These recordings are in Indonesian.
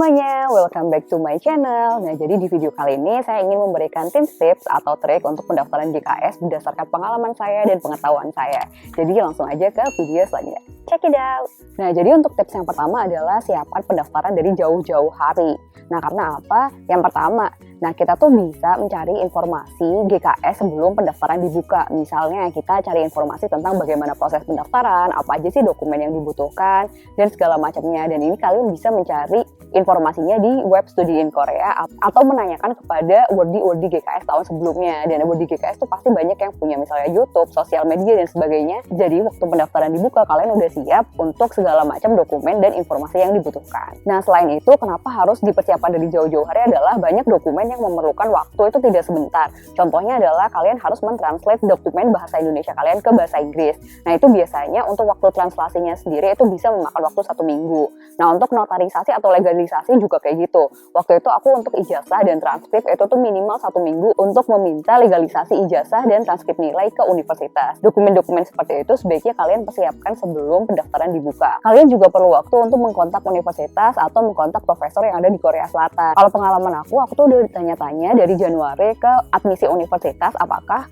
semuanya, welcome back to my channel. Nah, jadi di video kali ini saya ingin memberikan tips atau trik untuk pendaftaran GKS berdasarkan pengalaman saya dan pengetahuan saya. Jadi langsung aja ke video selanjutnya. Check it out! Nah, jadi untuk tips yang pertama adalah siapkan pendaftaran dari jauh-jauh hari. Nah, karena apa? Yang pertama, kita tuh bisa mencari informasi GKS sebelum pendaftaran dibuka. Misalnya kita cari informasi tentang bagaimana proses pendaftaran, apa aja sih dokumen yang dibutuhkan, dan segala macamnya. Dan ini kalian bisa mencari informasinya di web Study in Korea atau menanyakan kepada wardi GKS tahun sebelumnya. Dan wardi GKS tuh pasti banyak yang punya misalnya YouTube, sosial media, dan sebagainya. Jadi waktu pendaftaran dibuka, kalian udah siap untuk segala macam dokumen dan informasi yang dibutuhkan. Nah, selain itu, kenapa harus dipersiapkan dari jauh-jauh hari adalah banyak dokumen yang memerlukan waktu itu tidak sebentar. Contohnya adalah kalian harus mentranslate dokumen bahasa Indonesia kalian ke bahasa Inggris. Nah, itu biasanya untuk waktu translasinya sendiri itu bisa memakan waktu 1 minggu. Nah, untuk notarisasi atau legalisasi juga kayak gitu. Waktu itu aku untuk ijazah dan transkrip itu tuh minimal 1 minggu untuk meminta legalisasi ijazah dan transkrip nilai ke universitas. Dokumen-dokumen seperti itu sebaiknya kalian persiapkan sebelum pendaftaran dibuka. Kalian juga perlu waktu untuk mengkontak universitas atau mengkontak profesor yang ada di Korea Selatan. Kalau pengalaman aku tuh udah tanya-tanya dari Januari ke admisi universitas apakah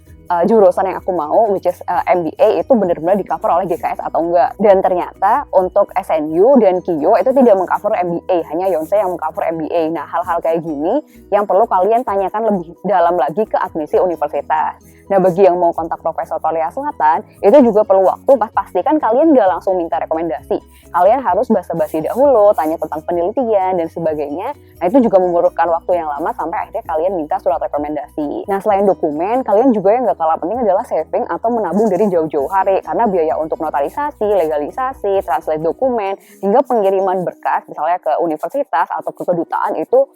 jurusan yang aku mau, which is MBA, itu benar-benar di-cover oleh GKS atau enggak. Dan ternyata untuk SNU dan KIO itu tidak meng-cover MBA, hanya Yonsei yang meng-cover MBA. Nah, hal-hal kayak gini yang perlu kalian tanyakan lebih dalam lagi ke admisi universitas. Nah, bagi yang mau kontak Profesor Korea Selatan, itu juga perlu waktu, pastikan kalian nggak langsung minta rekomendasi. Kalian harus basa-basi dahulu, tanya tentang penelitian dan sebagainya. Nah, itu juga memerlukan waktu yang lama sampai akhirnya kalian minta surat rekomendasi. Nah, selain dokumen, kalian juga yang nggak kalah penting adalah saving atau menabung dari jauh-jauh hari. Karena biaya untuk notarisasi, legalisasi, translate dokumen, hingga pengiriman berkas, misalnya ke universitas atau ke kedutaan itu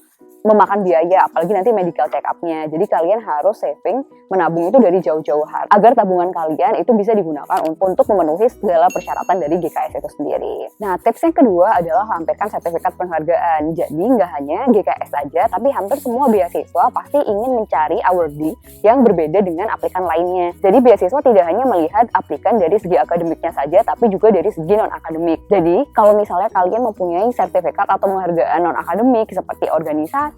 memakan biaya, apalagi nanti medical check up-nya. Jadi kalian harus saving, menabung itu dari jauh-jauh hari, agar tabungan kalian itu bisa digunakan untuk memenuhi segala persyaratan dari GKS itu sendiri. Nah, tips yang kedua adalah lampirkan sertifikat penghargaan. Jadi nggak hanya GKS saja, tapi hampir semua beasiswa pasti ingin mencari awardee yang berbeda dengan aplikan lainnya. Jadi beasiswa tidak hanya melihat aplikan dari segi akademiknya saja, tapi juga dari segi non-akademik. Jadi kalau misalnya kalian mempunyai sertifikat atau penghargaan non-akademik seperti organisasi,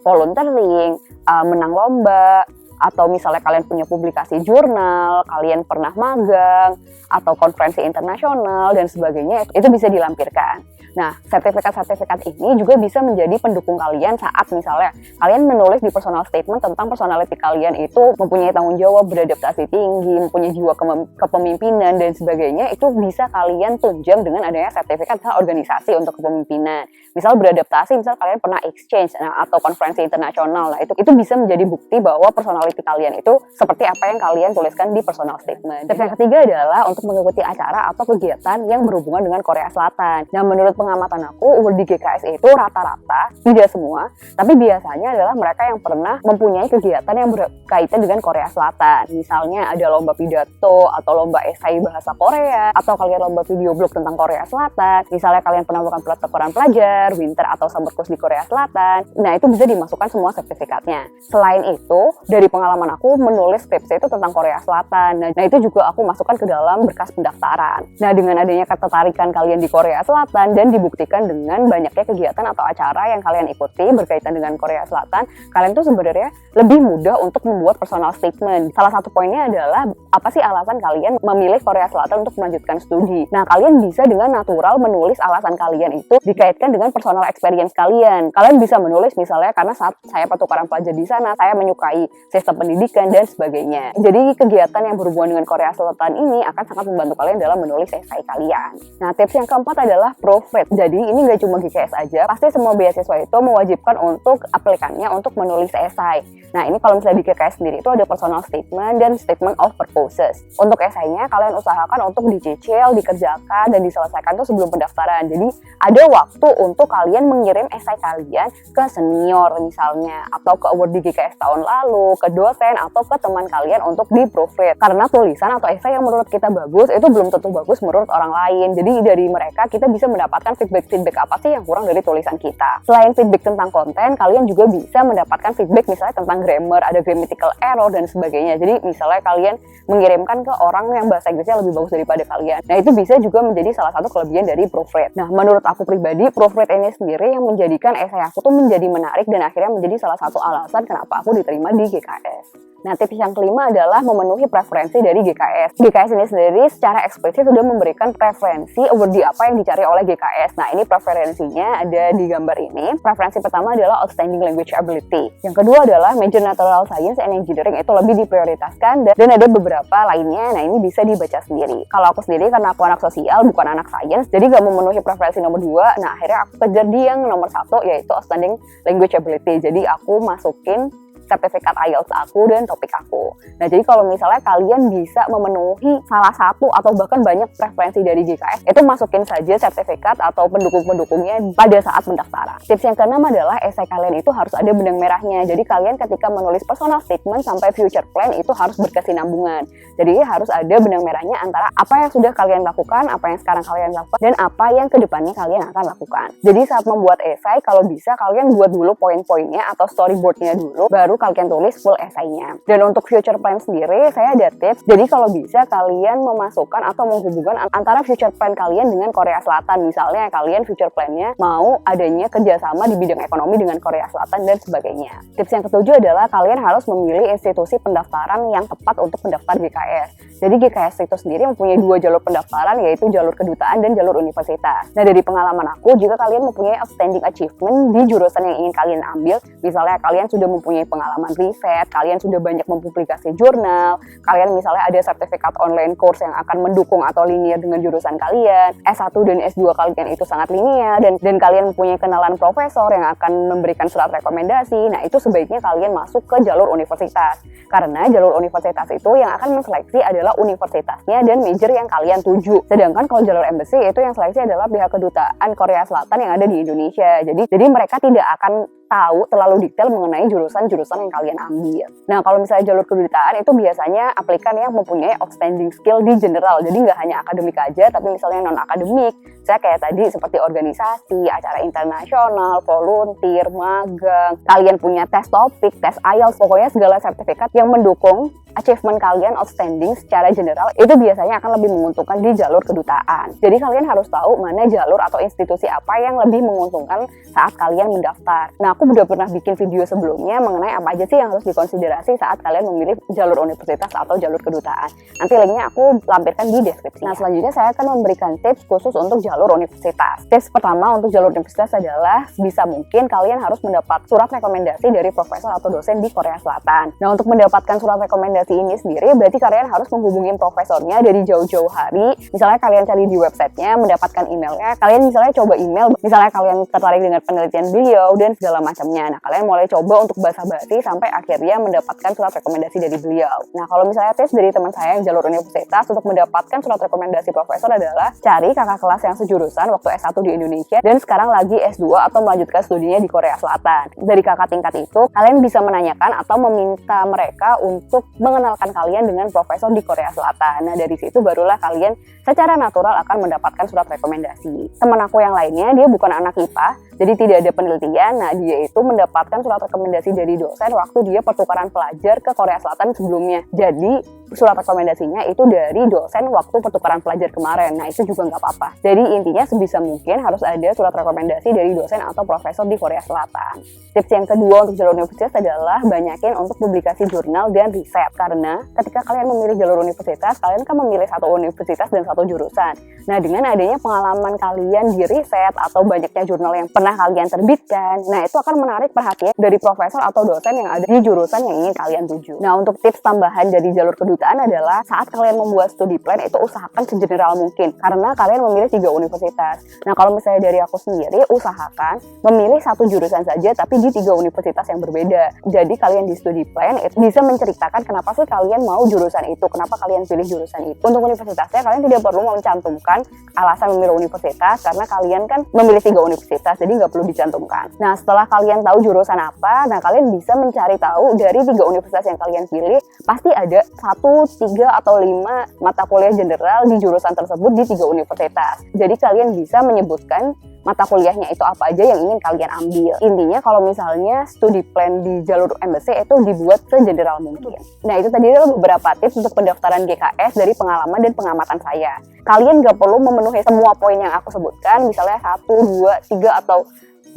volunteering, menang lomba, atau misalnya kalian punya publikasi jurnal, kalian pernah magang, atau konferensi internasional, dan sebagainya, itu bisa dilampirkan. Nah, sertifikat-sertifikat ini juga bisa menjadi pendukung kalian saat misalnya kalian menulis di personal statement tentang personality kalian itu mempunyai tanggung jawab, beradaptasi tinggi, mempunyai jiwa kepemimpinan, dan sebagainya, itu bisa kalian tunjang dengan adanya sertifikat organisasi untuk kepemimpinan. Misal beradaptasi, misal kalian pernah exchange atau konferensi internasional, itu bisa menjadi bukti bahwa personality kalian itu seperti apa yang kalian tuliskan di personal statement. Tips yang ketiga adalah untuk mengikuti acara atau kegiatan yang berhubungan dengan Korea Selatan. Nah, menurut pengamatan aku, di GKS itu rata-rata, tidak semua, tapi biasanya adalah mereka yang pernah mempunyai kegiatan yang berkaitan dengan Korea Selatan. Misalnya ada lomba pidato atau lomba esai bahasa Korea, atau kalian lomba video blog tentang Korea Selatan. Misalnya kalian pernah melakukan pertukaran pelajar, winter atau summer course di Korea Selatan. Nah, itu bisa dimasukkan semua sertifikatnya. Selain itu, dari pengalaman aku menulis skripsi itu tentang Korea Selatan. Nah, itu juga aku masukkan ke dalam berkas pendaftaran. Nah, dengan adanya ketertarikan kalian di Korea Selatan dan dibuktikan dengan banyaknya kegiatan atau acara yang kalian ikuti berkaitan dengan Korea Selatan, kalian tuh sebenarnya lebih mudah untuk membuat personal statement. Salah satu poinnya adalah apa sih alasan kalian memilih Korea Selatan untuk melanjutkan studi. Nah, kalian bisa dengan natural menulis alasan kalian itu dikaitkan dengan personal experience kalian. Kalian bisa menulis misalnya karena saat saya pertukaran pelajar di sana, saya menyukai sistem pendidikan dan sebagainya. Jadi kegiatan yang berhubungan dengan Korea Selatan ini akan sangat membantu kalian dalam menulis esai kalian. Nah, tips yang keempat adalah proofread. Jadi ini nggak cuma GKS aja, pasti semua beasiswa itu mewajibkan untuk aplikannya untuk menulis esai. Nah, ini kalau misalnya di GKS sendiri itu ada personal statement dan statement of purposes. Untuk esainya kalian usahakan untuk dicicil, dikerjakan, dan diselesaikan tuh sebelum pendaftaran. Jadi ada waktu untuk kalian mengirim esai kalian ke senior misalnya, atau ke awardee GKS tahun lalu, ke dosen atau ke teman kalian untuk di-proofread. Karena tulisan atau esai yang menurut kita bagus itu belum tentu bagus menurut orang lain. Jadi dari mereka kita bisa mendapatkan feedback apa sih yang kurang dari tulisan kita. Selain feedback tentang konten, kalian juga bisa mendapatkan feedback misalnya tentang grammar, ada grammatical error dan sebagainya. Jadi misalnya kalian mengirimkan ke orang yang bahasa Inggrisnya lebih bagus daripada kalian. Nah, itu bisa juga menjadi salah satu kelebihan dari proofread. Nah, menurut aku pribadi, proofread ini sendiri yang menjadikan esai aku tuh menjadi menarik dan akhirnya menjadi salah satu alasan kenapa aku diterima di GKS. Nah, tips yang kelima adalah memenuhi preferensi dari GKS. GKS ini sendiri secara eksplisit sudah memberikan preferensi awardee apa yang dicari oleh GKS. Nah, ini preferensinya ada di gambar ini. Preferensi pertama adalah Outstanding Language Ability. Yang kedua adalah Major Natural Science and Engineering, itu lebih diprioritaskan, dan ada beberapa lainnya. Nah, ini bisa dibaca sendiri. Kalau aku sendiri, karena aku anak sosial, bukan anak sains, jadi gak memenuhi preferensi nomor 2. Nah, akhirnya aku kejar di yang nomor 1, yaitu Outstanding Language Ability. Jadi aku masukin sertifikat IELTS aku dan topik aku. Nah, jadi kalau misalnya kalian bisa memenuhi salah satu atau bahkan banyak preferensi dari GKS, itu masukin saja sertifikat atau pendukung-pendukungnya pada saat pendaftaran. Tips yang keenam adalah esai kalian itu harus ada benang merahnya. Jadi kalian ketika menulis personal statement sampai future plan itu harus berkesinambungan. Jadi harus ada benang merahnya antara apa yang sudah kalian lakukan, apa yang sekarang kalian lakukan, dan apa yang kedepannya kalian akan lakukan. Jadi saat membuat esai, kalau bisa kalian buat dulu poin-poinnya atau storyboardnya dulu, baru kalian tulis full esainya. Dan untuk future plan sendiri, saya ada tips. Jadi kalau bisa kalian memasukkan atau menghubungkan antara future plan kalian dengan Korea Selatan. Misalnya kalian future plan-nya mau adanya kerjasama di bidang ekonomi dengan Korea Selatan dan sebagainya. Tips yang ketujuh adalah kalian harus memilih institusi pendaftaran yang tepat untuk mendaftar GKS. Jadi GKS itu sendiri mempunyai 2 jalur pendaftaran, yaitu jalur kedutaan dan jalur universitas. Nah, dari pengalaman aku, jika kalian mempunyai outstanding achievement di jurusan yang ingin kalian ambil, misalnya kalian sudah mempunyai pengalaman riset, kalian sudah banyak mempublikasi jurnal, kalian misalnya ada sertifikat online course yang akan mendukung atau linear dengan jurusan kalian, S1 dan S2 kalian itu sangat linear, dan kalian mempunyai kenalan profesor yang akan memberikan surat rekomendasi, nah itu sebaiknya kalian masuk ke jalur universitas. Karena jalur universitas itu yang akan menseleksi adalah universitasnya dan major yang kalian tuju. Sedangkan kalau jalur embassy itu yang seleksi adalah pihak kedutaan Korea Selatan yang ada di Indonesia. Jadi mereka tidak akan tahu terlalu detail mengenai jurusan-jurusan yang kalian ambil. Nah, kalau misalnya jalur kedutaan itu biasanya aplikan yang mempunyai outstanding skill di general. Jadi nggak hanya akademik aja, tapi misalnya non-akademik. Saya kayak tadi seperti organisasi, acara internasional, volunteer, magang. Kalian punya tes topik, tes IELTS, pokoknya segala sertifikat yang mendukung achievement kalian outstanding secara general itu biasanya akan lebih menguntungkan di jalur kedutaan. Jadi kalian harus tahu mana jalur atau institusi apa yang lebih menguntungkan saat kalian mendaftar. Nah, aku udah pernah bikin video sebelumnya mengenai apa aja sih yang harus dikonsiderasi saat kalian memilih jalur universitas atau jalur kedutaan. Nanti linknya aku lampirkan di deskripsi. Nah, selanjutnya saya akan memberikan tips khusus untuk jalur universitas. Tips pertama untuk jalur universitas adalah sebisa mungkin kalian harus mendapat surat rekomendasi dari profesor atau dosen di Korea Selatan. Nah, untuk mendapatkan surat rekomendasi ini sendiri berarti kalian harus menghubungi profesornya dari jauh-jauh hari. Misalnya kalian cari di websitenya, mendapatkan emailnya, kalian misalnya coba email, misalnya kalian tertarik dengan penelitian beliau dan segala macamnya. Nah, kalian mulai coba untuk basa-basi sampai akhirnya mendapatkan surat rekomendasi dari beliau. Nah, kalau misalnya tips dari teman saya yang jalur universitas untuk mendapatkan surat rekomendasi profesor adalah cari kakak kelas yang sejurusan waktu S1 di Indonesia dan sekarang lagi S2 atau melanjutkan studinya di Korea Selatan. Dari kakak tingkat itu, kalian bisa menanyakan atau meminta mereka untuk mengenalkan kalian dengan profesor di Korea Selatan. Nah, dari situ barulah kalian secara natural akan mendapatkan surat rekomendasi. Teman aku yang lainnya, dia bukan anak IPA, jadi tidak ada penelitian. Nah, dia itu mendapatkan surat rekomendasi dari dosen waktu dia pertukaran pelajar ke Korea Selatan sebelumnya. Jadi, surat rekomendasinya itu dari dosen waktu pertukaran pelajar kemarin. Nah, itu juga nggak apa-apa. Jadi, intinya sebisa mungkin harus ada surat rekomendasi dari dosen atau profesor di Korea Selatan. Tips yang kedua untuk jalur universitas adalah banyakin untuk publikasi jurnal dan riset. Karena ketika kalian memilih jalur universitas, kalian kan memilih satu universitas dan satu jurusan. Nah, dengan adanya pengalaman kalian di riset atau banyaknya jurnal yang pernah kalian terbitkan, nah itu akan menarik perhatian dari profesor atau dosen yang ada di jurusan yang ingin kalian tuju. Nah, untuk tips tambahan dari jalur kedutaan adalah saat kalian membuat studi plan itu usahakan segeneral mungkin karena kalian memilih 3 universitas. Nah, kalau misalnya dari aku sendiri, usahakan memilih satu jurusan saja tapi di 3 universitas yang berbeda. Jadi kalian di studi plan itu bisa menceritakan kenapa sih kalian mau jurusan itu, kenapa kalian pilih jurusan itu. Untuk universitasnya kalian tidak perlu mencantumkan alasan memilih universitas karena kalian kan memilih 3 universitas. Jadi jadi nggak perlu dicantumkan. Nah, setelah kalian tahu jurusan apa, nah kalian bisa mencari tahu dari 3 universitas yang kalian pilih, pasti ada 1, 3, atau 5 mata kuliah general di jurusan tersebut di 3 universitas. Jadi kalian bisa menyebutkan mata kuliahnya itu apa aja yang ingin kalian ambil. Intinya kalau misalnya studi plan di jalur MBC itu dibuat segeneral mungkin. Nah, itu tadi adalah beberapa tips untuk pendaftaran GKS dari pengalaman dan pengamatan saya. Kalian gak perlu memenuhi semua poin yang aku sebutkan, misalnya 1, 2, 3, atau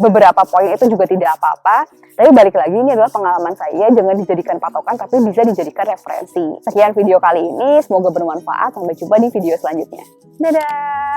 beberapa poin itu juga tidak apa-apa. Tapi balik lagi, ini adalah pengalaman saya, jangan dijadikan patokan tapi bisa dijadikan referensi. Sekian video kali ini, semoga bermanfaat. Sampai jumpa di video selanjutnya. Dadah!